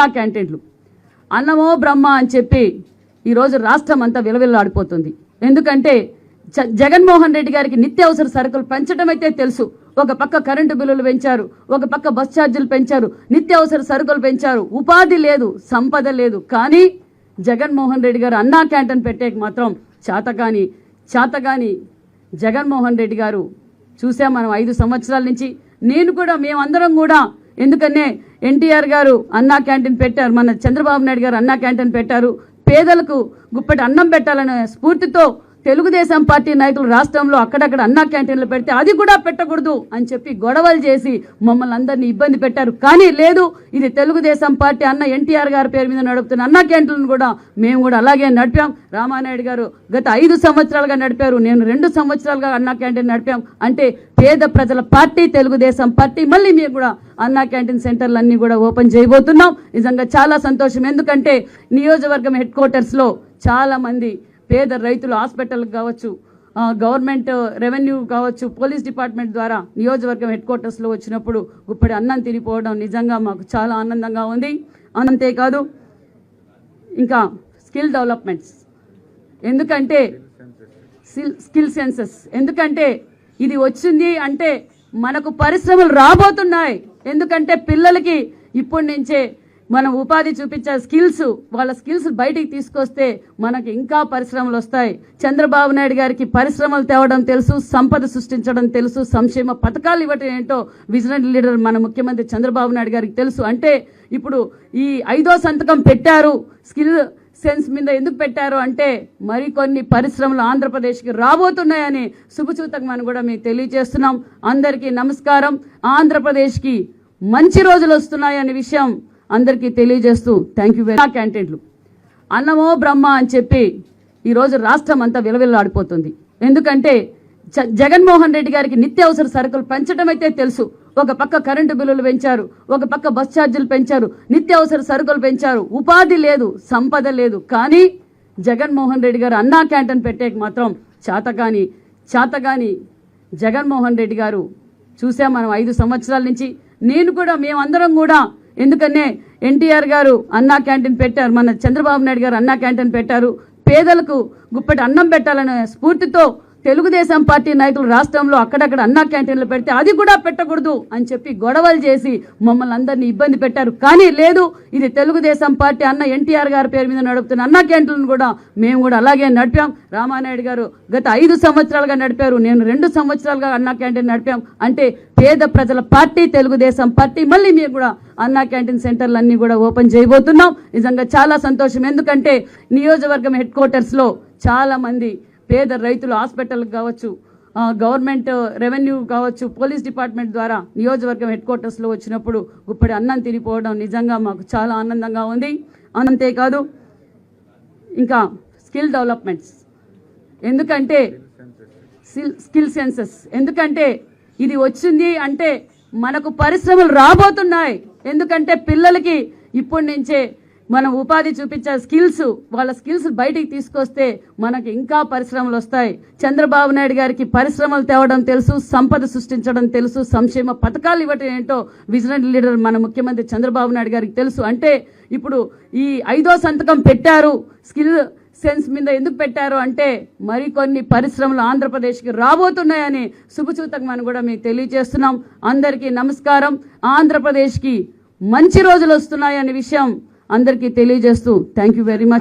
క్యాంటీన్లు అన్నమో బ్రహ్మ అని చెప్పి ఈరోజు రాష్ట్రం అంతా విలవిల్లాడిపోతుంది. ఎందుకంటే జగన్మోహన్ రెడ్డి గారికి నిత్యావసర సరుకులు పెంచడం అయితే తెలుసు. ఒక పక్క కరెంటు బిల్లులు పెంచారు, ఒక పక్క బస్ ఛార్జీలు పెంచారు, నిత్యావసర సరుకులు పెంచారు, ఉపాధి లేదు, సంపద లేదు. కానీ జగన్మోహన్ రెడ్డి గారు అన్నా క్యాంటీన్ పెట్టేకి మాత్రం చాతగాని జగన్మోహన్ రెడ్డి గారు చూసాం మనం 5 సంవత్సరాల నుంచి. మేమందరం కూడా ఎందుకనే ఎన్టీఆర్ గారు అన్నా క్యాంటీన్ పెట్టారు, మన చంద్రబాబు నాయుడు గారు అన్నా క్యాంటీన్ పెట్టారు. పేదలకు గుప్పటి అన్నం పెట్టాలనే స్ఫూర్తితో తెలుగుదేశం పార్టీ నాయకులు రాష్ట్రంలో అక్కడక్కడ అన్నా క్యాంటీన్లు పెడితే అది కూడా పెట్టకూడదు అని చెప్పి గొడవలు చేసి మమ్మల్ని అందరినీ ఇబ్బంది పెట్టారు. కానీ లేదు, ఇది తెలుగుదేశం పార్టీ అన్న ఎన్టీఆర్ గారి పేరు మీద నడుపుతున్న అన్నా క్యాంటీన్లను కూడా మేము కూడా అలాగే నడిపాం. రామానాయుడు గారు గత 5 సంవత్సరాలుగా నడిపారు, నేను 2 సంవత్సరాలుగా అన్నా క్యాంటీన్ నడిపాం. అంటే పేద ప్రజల పార్టీ తెలుగుదేశం పార్టీ. మళ్ళీ మేము కూడా అన్నా క్యాంటీన్ సెంటర్లు అన్నీ కూడా ఓపెన్ చేయబోతున్నాం. నిజంగా చాలా సంతోషం. ఎందుకంటే నియోజకవర్గం హెడ్ క్వార్టర్స్లో చాలామంది పేద రైతులు హాస్పిటల్కి కావచ్చు, గవర్నమెంట్ రెవెన్యూ కావచ్చు, పోలీస్ డిపార్ట్మెంట్ ద్వారా నియోజకవర్గం హెడ్ క్వార్టర్స్లో వచ్చినప్పుడు గుప్పటి అన్నం తినిపోవడం నిజంగా మాకు చాలా ఆనందంగా ఉంది. అంతేకాదు ఇంకా స్కిల్ డెవలప్మెంట్స్, ఎందుకంటే స్కిల్ సెన్సెస్, ఎందుకంటే ఇది వచ్చింది అంటే మనకు పరిశ్రమలు రాబోతున్నాయి. ఎందుకంటే పిల్లలకి ఇప్పటి నుంచే మనం ఉపాధి చూపించే వాళ్ళ స్కిల్స్ బయటికి తీసుకొస్తే మనకి ఇంకా పరిశ్రమలు వస్తాయి. చంద్రబాబు నాయుడు గారికి పరిశ్రమలు తేవడం తెలుసు, సంపద సృష్టించడం తెలుసు, సంక్షేమ పథకాలు ఇవ్వటం ఏంటో విజనరీ లీడర్ మన ముఖ్యమంత్రి చంద్రబాబు నాయుడు గారికి తెలుసు. అంటే ఇప్పుడు ఈ 5వ సంతకం పెట్టారు. స్కిల్ సెన్స్ మీద ఎందుకు పెట్టారు అంటే మరికొన్ని పరిశ్రమలు ఆంధ్రప్రదేశ్కి రాబోతున్నాయని శుభసూచకమని కూడా మీకు తెలియజేస్తున్నాం. అందరికీ నమస్కారం. ఆంధ్రప్రదేశ్కి మంచి రోజులు వస్తున్నాయనే విషయం అందరికీ తెలియజేస్తూ థ్యాంక్ యూ వెరీ మచ్. క్యాంటీన్లు అన్నమో బ్రహ్మ అని చెప్పి ఈరోజు రాష్ట్రం అంతా విలవిల్లాడిపోతుంది. ఎందుకంటే జగన్మోహన్ రెడ్డి గారికి నిత్యావసర సరుకులు పెంచడం అయితే తెలుసు. ఒక పక్క కరెంటు బిల్లులు పెంచారు, ఒక పక్క బస్ ఛార్జీలు పెంచారు, నిత్యావసర సరుకులు పెంచారు, ఉపాధి లేదు, సంపద లేదు. కానీ జగన్మోహన్ రెడ్డి గారు అన్నా క్యాంటీన్ పెట్టేకి మాత్రం చాతగాని జగన్మోహన్ రెడ్డి గారు చూసాం మనం 5 సంవత్సరాల నుంచి. మేమందరం కూడా ఎందుకనే ఎన్టీఆర్ గారు అన్నా క్యాంటీన్ పెట్టారు, మన చంద్రబాబు నాయుడు గారు అన్నా క్యాంటీన్ పెట్టారు. పేదలకు గుప్పటి అన్నం పెట్టాలనే స్ఫూర్తితో తెలుగుదేశం పార్టీ నాయకులు రాష్ట్రంలో అక్కడక్కడ అన్నా క్యాంటీన్లు పెడితే అది కూడా పెట్టకూడదు అని చెప్పి గొడవలు చేసి మమ్మల్ని అందరినీ ఇబ్బంది పెట్టారు. కానీ లేదు, ఇది తెలుగుదేశం పార్టీ అన్న ఎన్టీఆర్ గారి పేరు మీద నడుపుతున్న అన్నా క్యాంటీన్లను కూడా మేము కూడా అలాగే నడిపాం. రామానాయుడు గారు గత 5 సంవత్సరాలుగా నడిపారు, నేను 2 సంవత్సరాలుగా అన్నా క్యాంటీన్ నడిపాం. అంటే పేద ప్రజల పార్టీ తెలుగుదేశం పార్టీ. మళ్ళీ మేము కూడా అన్నా క్యాంటీన్ సెంటర్లు అన్నీ కూడా ఓపెన్ చేయబోతున్నాం. నిజంగా చాలా సంతోషం. ఎందుకంటే నియోజకవర్గం హెడ్ క్వార్టర్స్లో చాలామంది పేద రైతులు హాస్పిటల్కి కావచ్చు, గవర్నమెంట్ రెవెన్యూ కావచ్చు, పోలీస్ డిపార్ట్మెంట్ ద్వారా నియోజకవర్గం హెడ్ క్వార్టర్స్లో వచ్చినప్పుడు గుప్పటి అన్నం తినిపోవడం నిజంగా మాకు చాలా ఆనందంగా ఉంది. అంతేకాదు ఇంకా స్కిల్ డెవలప్మెంట్స్, ఎందుకంటే స్కిల్ సెన్సెస్, ఎందుకంటే ఇది వచ్చింది అంటే మనకు పరిశ్రమలు రాబోతున్నాయి. ఎందుకంటే పిల్లలకి ఇప్పటి నుంచే మనం ఉపాధి చూపించే వాళ్ళ స్కిల్స్ బయటికి తీసుకొస్తే మనకి ఇంకా పరిశ్రమలు వస్తాయి. చంద్రబాబు నాయుడు గారికి పరిశ్రమలు తేవడం తెలుసు, సంపద సృష్టించడం తెలుసు, సంక్షేమ పథకాలు ఇవ్వటం ఏంటో విజనరీ లీడర్ మన ముఖ్యమంత్రి చంద్రబాబు నాయుడు గారికి తెలుసు. అంటే ఇప్పుడు ఈ 5వ సంతకం పెట్టారు. స్కిల్ సెన్స్ మీద ఎందుకు పెట్టారు అంటే మరికొన్ని పరిశ్రమలు ఆంధ్రప్రదేశ్కి రాబోతున్నాయని శుభసూచకమని కూడా మీకు తెలియజేస్తున్నాం. అందరికీ నమస్కారం. ఆంధ్రప్రదేశ్కి మంచి రోజులు వస్తున్నాయనే విషయం అందరికీ తెలియజేస్తూ థ్యాంక్ యూ వెరీ మచ్.